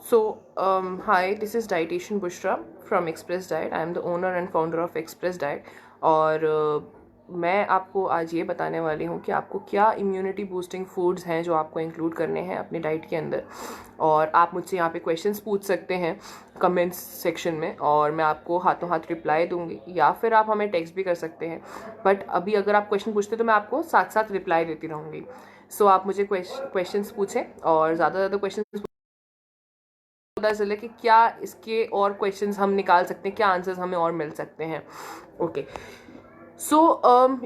Hi, this is dietitian Bushra from Express Diet. I am the owner and founder of Express Diet. और मैं आपको आज ये बताने वाली हूँ कि आपको क्या इम्यूनिटी बूस्टिंग फूड्स हैं जो आपको इंक्लूड करने हैं अपनी डाइट के अंदर। और आप मुझसे यहाँ पे क्वेश्चंस पूछ सकते हैं कमेंट्स सेक्शन में, और मैं आपको हाथों हाथ रिप्लाई दूंगी, या फिर आप हमें टेक्स्ट भी कर सकते हैं। बट अभी अगर आप क्वेश्चन पूछते तो मैं आपको साथ साथ रिप्लाई देती रहूँगी। सो आप मुझे क्वेश्चंस पूछें, और ज़्यादा क्वेश्चन पता चले कि क्या इसके और क्वेश्चंस हम निकाल सकते हैं, क्या आंसर्स हमें और मिल सकते हैं। ओके, सो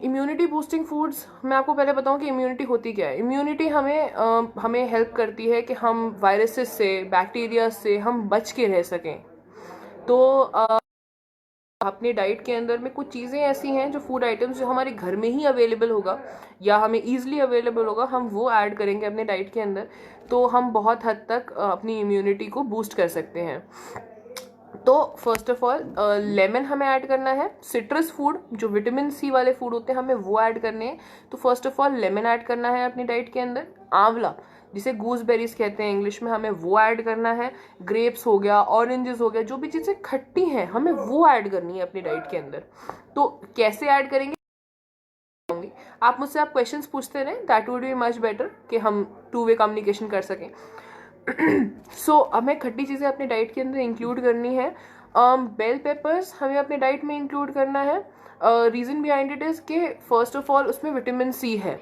इम्यूनिटी बूस्टिंग फूड्स, मैं आपको पहले बताऊं कि इम्यूनिटी होती क्या है। इम्यूनिटी हमें हेल्प करती है कि हम वायरसेस से, बैक्टीरिया से हम बच के रह सकें। तो अपने डाइट के अंदर में कुछ चीज़ें ऐसी हैं, जो फूड आइटम्स जो हमारे घर में ही अवेलेबल होगा या हमें ईजिली अवेलेबल होगा, हम वो ऐड करेंगे अपने डाइट के अंदर, तो हम बहुत हद तक अपनी इम्यूनिटी को बूस्ट कर सकते हैं। तो फर्स्ट ऑफ ऑल लेमन हमें ऐड करना है। सिट्रस फूड जो विटामिन सी वाले फूड होते हैं हमें वो ऐड करने हैं। तो first of all lemon add करना है अपनी डाइट के अंदर। आंवला जिसे गूसबेरीज कहते हैं इंग्लिश में, हमें वो ऐड करना है। ग्रेप्स हो गया, ऑरेंजेस हो गया, जो भी चीज़ें खट्टी हैं हमें वो ऐड करनी है अपनी डाइट के अंदर। तो कैसे ऐड करेंगे आप मुझसे, आप क्वेश्चंस पूछते रहें, that would be much better कि हम टू वे कम्युनिकेशन कर सकें। सो हमें खट्टी चीज़ें अपने डाइट के अंदर इंक्लूड करनी है। बेल पेपर्स हमें अपने डाइट में इंक्लूड करना है। रीज़न बिहाइंड इट इज़ कि फर्स्ट ऑफ ऑल उसमें विटामिन सी है,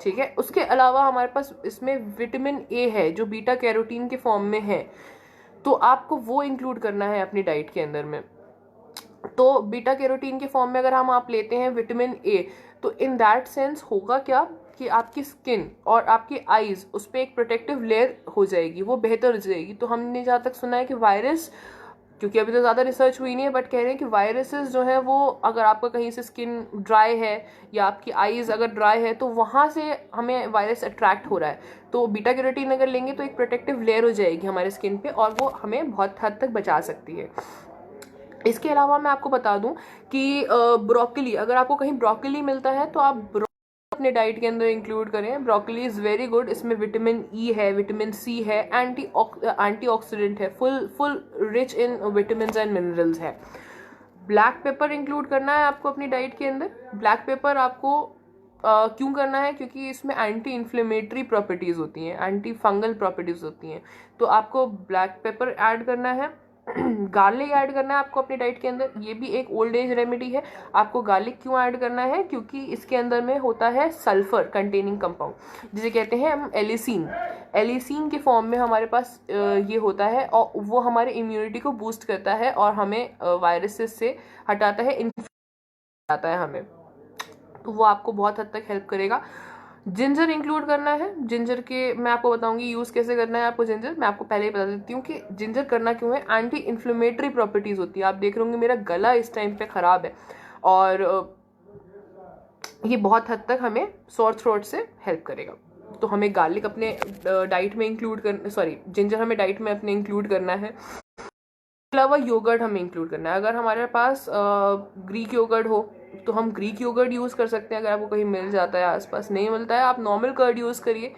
ठीक है। उसके अलावा हमारे पास इसमें विटामिन ए है जो बीटा कैरोटीन के फॉर्म में है, तो आपको वो इंक्लूड करना है अपनी डाइट के अंदर में। तो बीटा कैरोटीन के फॉर्म में अगर आप लेते हैं विटामिन ए, तो इन दैट सेंस होगा क्या कि आपकी स्किन और आपकी आईज उस पर एक प्रोटेक्टिव लेयर हो जाएगी, वो बेहतर हो जाएगी। तो हमने जहाँ तक सुना है कि वायरस, क्योंकि अभी तो ज़्यादा रिसर्च हुई नहीं है, बट कह रहे हैं कि वायरसेस जो है वो, अगर आपका कहीं से स्किन ड्राई है या आपकी आईज अगर ड्राई है, तो वहाँ से हमें वायरस अट्रैक्ट हो रहा है। तो बीटा कैरोटीन अगर लेंगे तो एक प्रोटेक्टिव लेयर हो जाएगी हमारे स्किन पे, और वो हमें बहुत हद तक बचा सकती है। इसके अलावा मैं आपको बता दूं कि ब्रोकली, अगर आपको कहीं ब्रोकली मिलता है तो आप अपने डाइट के अंदर इंक्लूड करें। ब्रोकली इज़ वेरी गुड, इसमें विटामिन ई है, विटामिन सी है, एंटीऑक्सीडेंट है, full rich in vitamin and minerals है। ब्लैक पेपर इंक्लूड करना है आपको अपनी डाइट के अंदर। ब्लैक पेपर आपको क्यों करना है? क्योंकि इसमें एंटी इन्फ्लेमेटरी प्रॉपर्टीज़ होती हैं, एंटी फंगल प्रॉपर्टीज़ होती हैं, तो आपको ब्लैक पेपर ऐड करना है। गार्लिक ऐड करना है आपको अपनी डाइट के अंदर, ये भी एक ओल्ड एज रेमेडी है। आपको गार्लिक क्यों ऐड करना है? क्योंकि इसके अंदर में होता है सल्फर कंटेनिंग कंपाउंड, जिसे कहते हैं हम एलिसीन। एलिसीन के फॉर्म में हमारे पास ये होता है, और वो हमारे इम्यूनिटी को बूस्ट करता है और हमें वायरसेस से हटाता है, हटाता है हमें, तो वो आपको बहुत हद तक हेल्प करेगा। जिंजर इंक्लूड करना है। जिंजर के मैं आपको बताऊंगी यूज़ कैसे करना है आपको जिंजर। मैं आपको पहले ही बता देती हूँ कि जिंजर करना क्यों है। एंटी इन्फ्लेमेटरी प्रॉपर्टीज़ होती है। आप देख रहे होंगे मेरा गला इस टाइम पे ख़राब है, और ये बहुत हद तक हमें सोर थ्रोट से हेल्प करेगा। तो हमें गार्लिक अपने डाइट में इंक्लूड कर, सॉरी, जिंजर हमें डाइट में अपने इंक्लूड करना है। इसके अलावा योगर्ट हमें इंक्लूड करना है। अगर हमारे पास ग्रीक योगर्ट हो तो हम ग्रीक योगर्ट यूज़ कर सकते हैं। अगर आपको कहीं मिल जाता है, आसपास नहीं मिलता है, आप नॉर्मल कर्ड यूज़ करिए।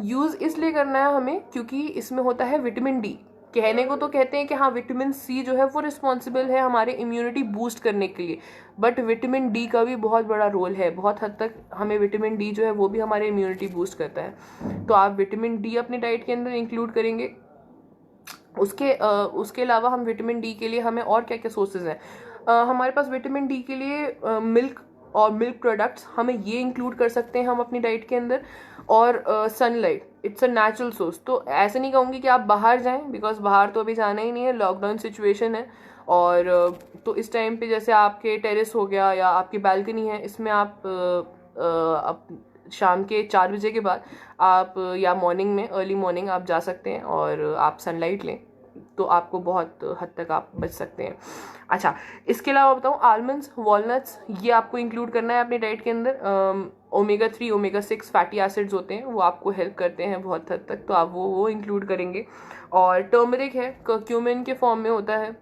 यूज़ इसलिए करना है हमें क्योंकि इसमें होता है विटामिन डी। कहने को तो कहते हैं कि हाँ, विटामिन सी जो है वो रिस्पॉन्सिबल है हमारे इम्यूनिटी बूस्ट करने के लिए, बट विटामिन डी का भी बहुत बड़ा रोल है। बहुत हद तक हमें विटामिन डी जो है वो भी हमारे इम्यूनिटी बूस्ट करता है। तो आप विटामिन डी अपनी डाइट के अंदर इंक्लूड करेंगे। उसके अलावा हम विटामिन डी के लिए हमें और क्या क्या सोर्सेज हैं हमारे पास विटामिन डी के लिए? मिल्क और मिल्क प्रोडक्ट्स, हमें ये इंक्लूड कर सकते हैं हम अपनी डाइट के अंदर। और sunlight, it's a natural source. तो ऐसे नहीं कहूँगी कि आप बाहर जाएं, बिकॉज बाहर तो अभी जाना ही नहीं है, लॉकडाउन सिचुएशन है। और तो इस टाइम पे जैसे आपके टेरेस हो गया या आपकी बालकनी है, इसमें आप शाम के 4 बजे के बाद आप, या मॉर्निंग में, अर्ली मॉर्निंग आप जा सकते हैं और आप सनलाइट लें, तो आपको बहुत हद तक आप बच सकते हैं। अच्छा, इसके अलावा बताऊँ, आलमंड्स, वॉलनट्स, ये आपको इंक्लूड करना है अपनी डाइट के अंदर। ओमेगा 3, ओमेगा 6 फैटी एसिड्स होते हैं, वो आपको हेल्प करते हैं बहुत हद तक, तो आप वो इंक्लूड करेंगे। और टर्मरिक है, कर्क्यूमिन के फॉर्म में होता है,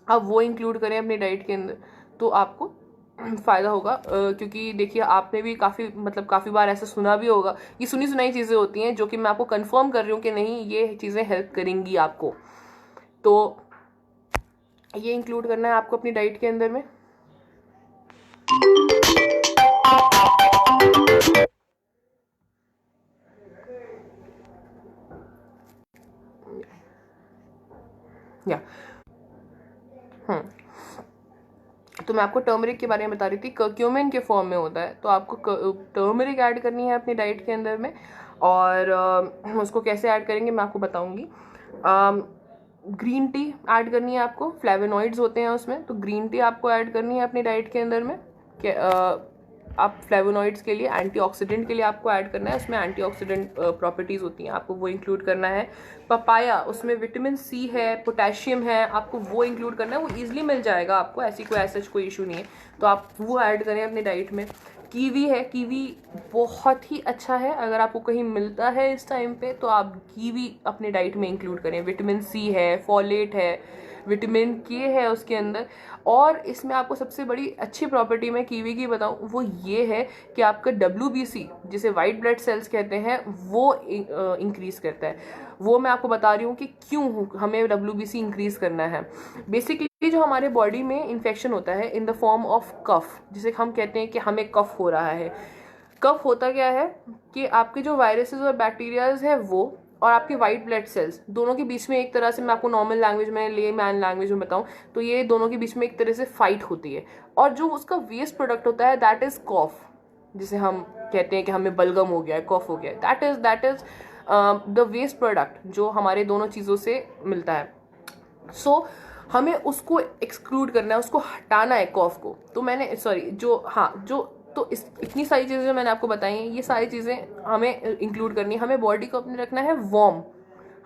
आप वो इंक्लूड करें अपनी डाइट के अंदर, तो आपको फ़ायदा होगा, क्योंकि देखिए आपने भी काफ़ी बार ऐसा सुना भी होगा, ये सुनी सुनाई चीज़ें होती हैं जो कि मैं आपको कंफर्म कर रही हूँ कि नहीं, ये चीज़ें हेल्प करेंगी आपको। तो ये इंक्लूड करना है आपको अपनी डाइट के अंदर में। या तो मैं आपको टर्मरिक के बारे में बता रही थी, कर्क्यूमिन के फॉर्म में होता है, तो आपको टर्मरिक ऐड करनी है अपनी डाइट के अंदर में। और उसको कैसे ऐड करेंगे मैं आपको बताऊंगी। ग्रीन टी ऐड करनी है आपको, फ्लेवोनॉइड्स होते हैं उसमें, तो ग्रीन टी आपको ऐड करनी है अपनी डाइट के अंदर में। आप फ्लेवोनॉइड्स के लिए, एंटीऑक्सीडेंट के लिए आपको ऐड करना है, उसमें एंटीऑक्सीडेंट प्रॉपर्टीज़ होती हैं, आपको वो इंक्लूड करना है। पपाया, उसमें विटामिन सी है, पोटेशियम है, आपको वो इंक्लूड करना है, वो ईजिली मिल जाएगा आपको, ऐसा कोई इशू नहीं है, तो आप वो ऐड करें अपनी डाइट में। कीवी है, कीवी बहुत ही अच्छा है, अगर आपको कहीं मिलता है इस टाइम पे तो आप कीवी अपने डाइट में इंक्लूड करें। विटामिन सी है, फॉलेट है, विटामिन के है उसके अंदर। और इसमें आपको सबसे बड़ी अच्छी प्रॉपर्टी मैं कीवी की बताऊं, वो ये है कि आपका WBC, जिसे वाइट ब्लड सेल्स कहते हैं, वो इंक्रीज करता है। वो मैं आपको बता रही हूँ कि क्यों हमें WBC इंक्रीज करना है। बेसिकली जो हमारे बॉडी में इन्फेक्शन होता है in the form of cough, जिसे हम कहते हैं कि हमें कफ हो रहा है। कफ होता क्या है कि आपके जो वायरसेस और बैक्टीरियाज है वो, और आपके वाइट ब्लड सेल्स, दोनों के बीच में एक तरह से, मैं आपको नॉर्मल लैंग्वेज में, लेमैन लैंग्वेज में बताऊं तो ये दोनों के बीच में एक तरह से फाइट होती है, और जो उसका वेस्ट प्रोडक्ट होता है दैट इज कॉफ, जिसे हम कहते हैं कि हमें बलगम हो गया है, कॉफ हो गया है, that is the waste product जो हमारे दोनों चीज़ों से मिलता है। सो हमें उसको एक्सक्लूड करना है, उसको हटाना है कॉफ को। तो मैंने तो इतनी सारी चीज़ें जो मैंने आपको बताई हैं, ये सारी चीज़ें हमें इंक्लूड करनी है। हमें बॉडी को अपने रखना है वार्म,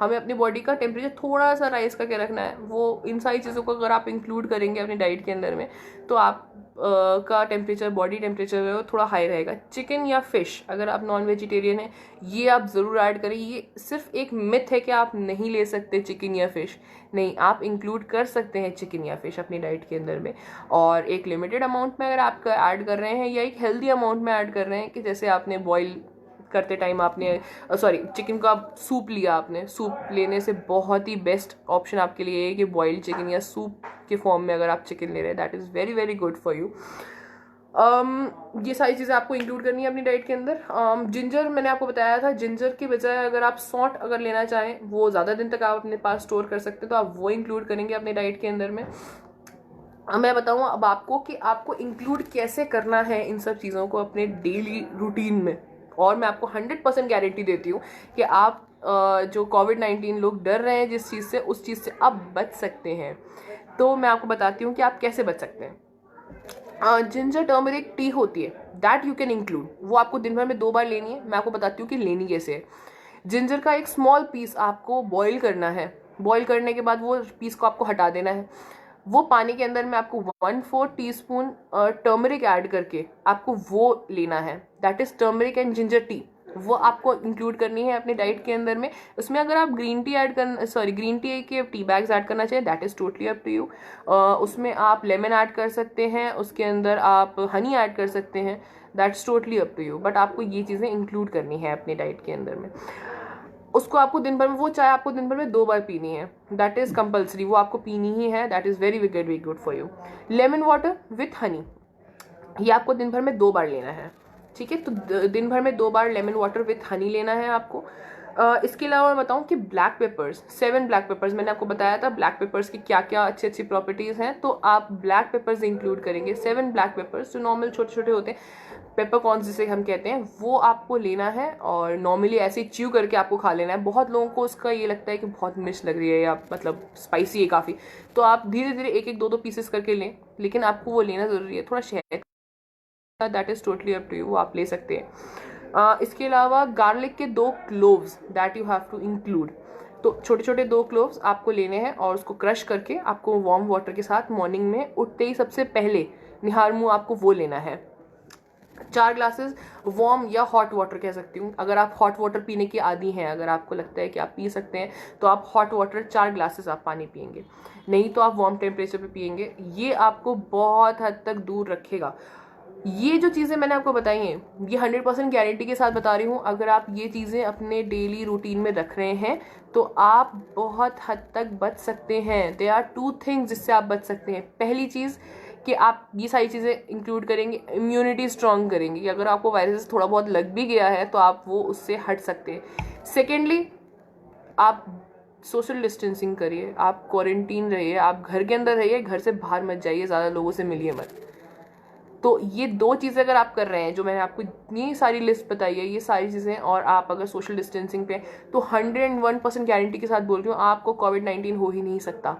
हमें अपनी बॉडी का टेम्परेचर थोड़ा सा राइज करके रखना है। वो इन सारी चीज़ों को अगर आप इंक्लूड करेंगे अपनी डाइट के अंदर में, तो आप का टेम्परेचर, बॉडी टेम्परेचर है वो थोड़ा हाई रहेगा। चिकन या फिश, अगर आप नॉन वेजिटेरियन हैं, ये आप ज़रूर ऐड करें। ये सिर्फ एक मिथ है कि आप नहीं ले सकते चिकन या फिश, नहीं, आप इंक्लूड कर सकते हैं चिकन या फिश अपनी डाइट के अंदर में, और एक लिमिटेड अमाउंट में अगर आप ऐड कर रहे हैं, या एक हेल्दी अमाउंट में ऐड कर रहे हैं, कि जैसे आपने बॉईल करते टाइम आपने चिकन का सूप लिया, आपने सूप लेने से बहुत ही बेस्ट ऑप्शन आपके लिए है कि बॉइल्ड चिकन या सूप के फॉर्म में अगर आप चिकन ले रहे हैं, that is very very good for you. ये सारी चीज़ें आपको इंक्लूड करनी है अपनी डाइट के अंदर। जिंजर मैंने आपको बताया था, जिंजर की बजाय अगर आप सौंठ अगर लेना चाहें, वो ज़्यादा दिन तक आप अपने पास स्टोर कर सकते हैं, तो आप वो इंक्लूड करेंगे अपनी डाइट के अंदर में। मैं बताऊँ अब आपको कि आपको इंक्लूड कैसे करना है इन सब चीज़ों को अपने डेली रूटीन में, और मैं आपको 100% गारंटी देती हूँ कि आप जो कोविड-19 लोग डर रहे हैं जिस चीज़ से, उस चीज़ से आप बच सकते हैं। तो मैं आपको बताती हूँ कि आप कैसे बच सकते हैं। जिंजर टर्मरिक टी होती है, दैट यू कैन इंक्लूड, वो आपको दिन भर में 2 बार लेनी है। मैं आपको बताती हूँ कि लेनी कैसे है। जिंजर का एक स्मॉल पीस आपको बॉईल करना है, बॉईल करने के बाद वो पीस को आपको हटा देना है। वो पानी के अंदर में आपको 1/4 टीस्पून टर्मरिक ऐड करके आपको वो लेना है, that is turmeric and ginger tea. वो आपको इंक्लूड करनी है अपनी डाइट के अंदर में। उसमें अगर आप ग्रीन टी के टी बैग्स ऐड करना चाहिए, that is totally up to you. उसमें आप लेमन ऐड कर सकते हैं, उसके अंदर आप हनी ऐड कर सकते हैं, that's totally up to you, but आपको ये चीज़ें इंक्लूड करनी है अपनी डाइट के अंदर में। उसको आपको दिन भर में, वो चाय आपको दिन भर में 2 बार पीनी है, दैट इज़ कंपल्सरी, वो आपको पीनी ही है, that is very very good for you. Lemon water with Honey, ये आपको दिन भर में 2 बार लेना है, ठीक है। तो दिन भर में 2 बार लेमन वाटर विथ हनी लेना है आपको। इसके अलावा मैं बताऊँ कि ब्लैक पेपर्स, 7 ब्लैक पेपर्स, मैंने आपको बताया था ब्लैक पेपर्स की क्या क्या अच्छी अच्छी प्रॉपर्टीज़ हैं, तो आप ब्लैक पेपर्स इंक्लूड करेंगे। 7 ब्लैक पेपर्स जो नॉर्मल छोटे छोटे होते हैं, पेपरकॉर्न्स जिसे हम कहते हैं, वो आपको लेना है, और नॉर्मली ऐसे च्यू करके आपको खा लेना है। बहुत लोगों को उसका ये लगता है कि बहुत मिर्च लग रही है या मतलब स्पाइसी है काफ़ी, तो आप धीरे धीरे एक एक 2 पीसेस करके लें, लेकिन आपको वो लेना ज़रूरी है। थोड़ा शहद, that is totally up to you, वो आप ले सकते हैं। इसके अलावा गार्लिक के 2 cloves, that you have to include. तो छोटे छोटे 2 क्लोव्स आपको लेने हैं, और उसको क्रश करके आपको वार्म वाटर के साथ मॉर्निंग में उठते ही सबसे पहले निहार मुँह आपको वो लेना है। 4 ग्लासेस वार्म या हॉट वाटर कह सकती हूँ। अगर आप हॉट वाटर पीने की आदी हैं, अगर आपको लगता है कि आप पी सकते हैं, तो आप हॉट वाटर 4 ग्लासेस आप पानी पियेंगे, नहीं तो आप वार्म टेम्परेचर पे पियेंगे। ये आपको बहुत हद तक दूर रखेगा। ये जो चीज़ें मैंने आपको बताई हैं, ये 100% गारंटी के साथ बता रही हूँ। अगर आप ये चीज़ें अपने डेली रूटीन में रख रहे हैं तो आप बहुत हद तक बच सकते हैं। देयर आर 2 थिंग्स जिससे आप बच सकते हैं। पहली चीज़ कि आप ये सारी चीज़ें इंक्लूड करेंगे, इम्यूनिटी स्ट्रांग करेंगे कि अगर आपको वायरस थोड़ा बहुत लग भी गया है तो आप वो उससे हट सकते हैं। सेकेंडली, आप सोशल डिस्टेंसिंग करिए, आप क्वारंटीन रहिए, आप घर के अंदर रहिए, घर से बाहर मत जाइए, ज़्यादा लोगों से मिलिए मत। तो ये 2 चीज़ें अगर आप कर रहे हैं, जो मैंने आपको इतनी सारी लिस्ट बताई है, ये सारी चीज़ें, और आप अगर सोशल डिस्टेंसिंग पे, तो 101% गारंटी के साथ बोल रही हूँ, आपको कोविड-19 हो ही नहीं सकता।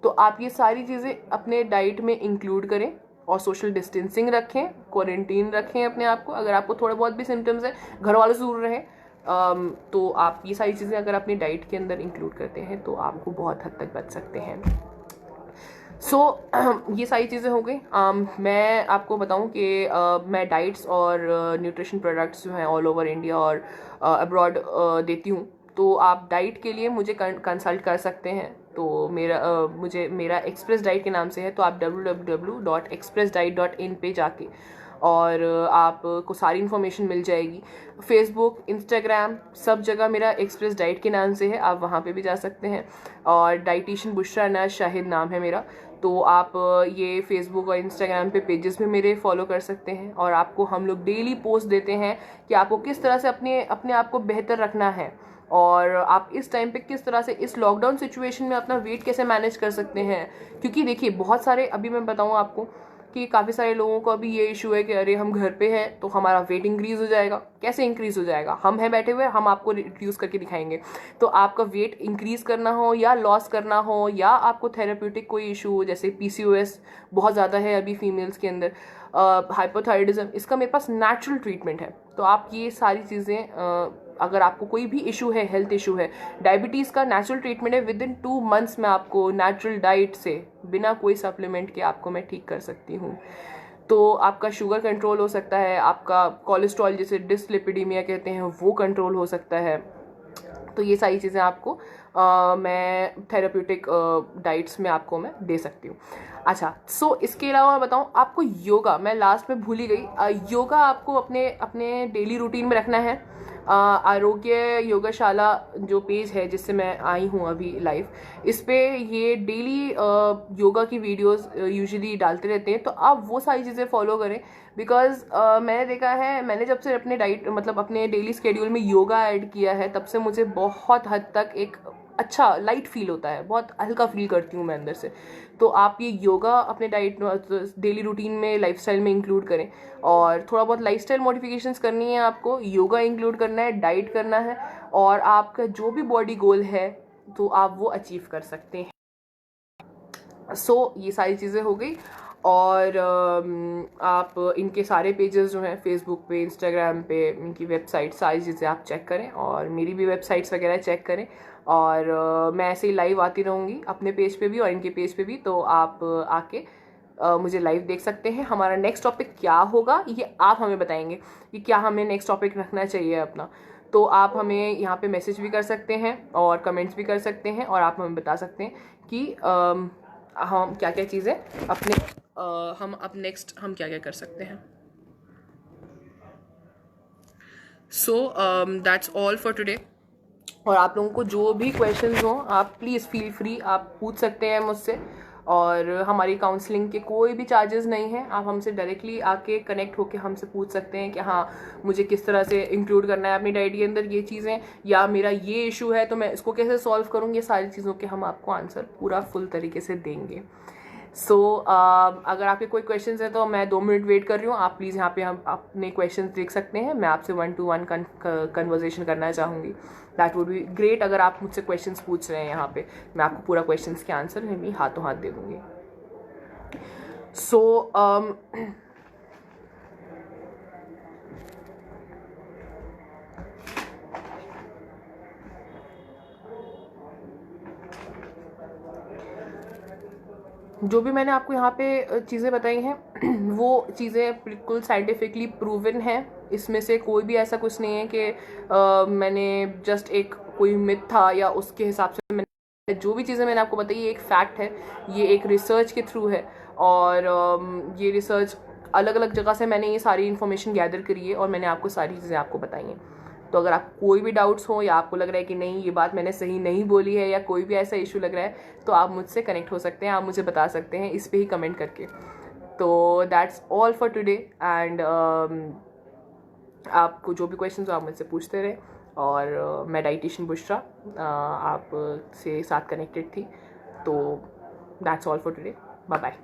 तो आप ये सारी चीज़ें अपने डाइट में इंक्लूड करें और सोशल डिस्टेंसिंग रखें, क्वारंटीन रखें अपने आप को। अगर आपको थोड़े बहुत भी सिम्टम्स हैं, घर वालों से दूर रहें। तो आप ये सारी चीज़ें अगर अपनी डाइट के अंदर इंक्लूड करते हैं तो आपको बहुत हद तक बच सकते हैं। ये सारी चीज़ें हो गई। मैं आपको बताऊं कि मैं डाइट्स और न्यूट्रिशन प्रोडक्ट्स जो हैं ऑल ओवर इंडिया और अब्रॉड देती हूँ। तो आप डाइट के लिए मुझे कंसल्ट कर सकते हैं। तो मेरा एक्सप्रेस डाइट के नाम से है, तो आप www.expressdiet.in पे जाके और आपको सारी इन्फॉर्मेशन मिल जाएगी। फेसबुक, इंस्टाग्राम, सब जगह मेरा एक्सप्रेस डाइट के नाम से है, आप वहाँ पे भी जा सकते हैं। और डाइटिशियन बुशरा अनाज शाहिद नाम है मेरा। तो आप ये फेसबुक और इंस्टाग्राम पे पेजेस भी मेरे फॉलो कर सकते हैं। और आपको हम लोग डेली पोस्ट देते हैं कि आपको किस तरह से अपने आप को बेहतर रखना है, और आप इस टाइम पे किस तरह से इस लॉकडाउन सिचुएशन में अपना वेट कैसे मैनेज कर सकते हैं। क्योंकि देखिए, बहुत सारे, अभी मैं बताऊँ आपको कि काफ़ी सारे लोगों को अभी ये इशू है कि अरे हम घर पे हैं तो हमारा वेट इंक्रीज़ हो जाएगा। कैसे इंक्रीज़ हो जाएगा? हम हैं बैठे हुए, हम आपको रिड्यूस करके दिखाएंगे। तो आपका वेट इंक्रीज़ करना हो या लॉस करना हो, या आपको थेरेप्यूटिक कोई इशू हो, जैसे पीसीओएस बहुत ज़्यादा है अभी फीमेल्स के अंदर, हाइपोथायराइडिज्म, इसका मेरे पास नेचुरल ट्रीटमेंट है। तो आप ये सारी चीज़ें, अगर आपको कोई भी इशू है, हेल्थ इशू है, डायबिटीज़ का नेचुरल ट्रीटमेंट है। विद इन 2 मंथ्स में आपको नेचुरल डाइट से, बिना कोई सप्लीमेंट के, आपको मैं ठीक कर सकती हूँ। तो आपका शुगर कंट्रोल हो सकता है, आपका कोलेस्ट्रॉल, जिसे डिसलिपिडीमिया कहते हैं, वो कंट्रोल हो सकता है। तो ये सारी चीज़ें आपको मैं थेरेप्यूटिक डाइट्स में आपको मैं दे सकती हूँ। अच्छा, इसके अलावा मैं बताऊँ आपको, योगा मैं लास्ट में भूल ही गई। योगा आपको अपने अपने डेली रूटीन में रखना है। आरोग्य योगाशाला जो पेज है जिससे मैं आई हूँ अभी लाइव, इस पे ये डेली योगा की वीडियोस यूजुअली डालते रहते हैं। तो आप वो सारी चीज़ें फॉलो करें, बिकॉज मैंने देखा है, मैंने जब से अपने डाइट मतलब अपने डेली स्केड्यूल में योगा ऐड किया है, तब से मुझे बहुत हद तक एक अच्छा लाइट फील होता है, बहुत हल्का फील करती हूँ मैं अंदर से। तो आप ये योगा अपने डाइट डेली रूटीन में, लाइफस्टाइल में इंक्लूड करें। और थोड़ा बहुत लाइफस्टाइल मॉडिफिकेशंस करनी है आपको, योगा इंक्लूड करना है, डाइट करना है, और आपका जो भी बॉडी गोल है तो आप वो अचीव कर सकते हैं। ये सारी चीज़ें हो गई। और आप इनके सारे पेजेस जो हैं फेसबुक पे, इंस्टाग्राम पे, इनकी वेबसाइट, सारी चीज़ें आप चेक करें, और मेरी भी वेबसाइट्स वगैरह चेक करें। और मैं ऐसे ही लाइव आती रहूँगी अपने पेज पे भी और इनके पेज पे भी, तो आप आके मुझे लाइव देख सकते हैं। हमारा नेक्स्ट टॉपिक क्या होगा ये आप हमें बताएंगे कि क्या हमें नेक्स्ट टॉपिक रखना चाहिए अपना। तो आप हमें यहाँ पे मैसेज भी कर सकते हैं और कमेंट्स भी कर सकते हैं, और आप हमें बता सकते हैं कि हम क्या क्या चीज़ें अपने हम अब नेक्स्ट हम क्या क्या कर सकते हैं। That's all for today. और आप लोगों को जो भी क्वेश्चंस हों, आप प्लीज़ फील फ्री, आप पूछ सकते हैं मुझसे। और हमारी काउंसलिंग के कोई भी चार्जेस नहीं हैं, आप हमसे डायरेक्टली आके कनेक्ट होके हमसे पूछ सकते हैं कि हाँ, मुझे किस तरह से इंक्लूड करना है अपनी डाइट के अंदर ये चीज़ें, या मेरा ये इशू है तो मैं इसको कैसे सॉल्व करूँगी। ये सारी चीज़ों के हम आपको आंसर पूरा फुल तरीके से देंगे। अगर आपके कोई क्वेश्चंस हैं तो मैं 2 मिनट वेट कर रही हूँ। आप प्लीज़ यहाँ पे हम अपने क्वेश्चंस देख सकते हैं। मैं आपसे 1-to-1 कन्वर्जेशन करना चाहूँगी। That would be great. अगर आप मुझसे क्वेश्चंस पूछ रहे हैं यहाँ पे, मैं आपको पूरा क्वेश्चंस के आंसर मैं हाथों हाथ दे दूँगी। जो भी मैंने आपको यहाँ पे चीज़ें बताई हैं वो चीज़ें बिल्कुल साइंटिफिकली प्रूवन हैं। इसमें से कोई भी ऐसा कुछ नहीं है कि मैंने जस्ट एक कोई मिथ था या उसके हिसाब से मैंने जो भी चीज़ें मैंने आपको बताई ये एक फैक्ट है, ये एक रिसर्च के थ्रू है। और ये रिसर्च अलग अलग जगह से मैंने ये सारी इन्फॉर्मेशन गैदर करी है और मैंने आपको सारी चीज़ें आपको बताई हैं। तो अगर आपको कोई भी डाउट्स हो या आपको लग रहा है कि नहीं ये बात मैंने सही नहीं बोली है या कोई भी ऐसा इशू लग रहा है, तो आप मुझसे कनेक्ट हो सकते हैं, आप मुझे बता सकते हैं इस पे ही कमेंट करके। तो that's all for today and आपको जो भी क्वेश्चन हो आप मुझसे पूछते रहे। और मैं डाइटिशियन बुशरा आप से साथ कनेक्टेड थी। तो that's all for today, bye bye.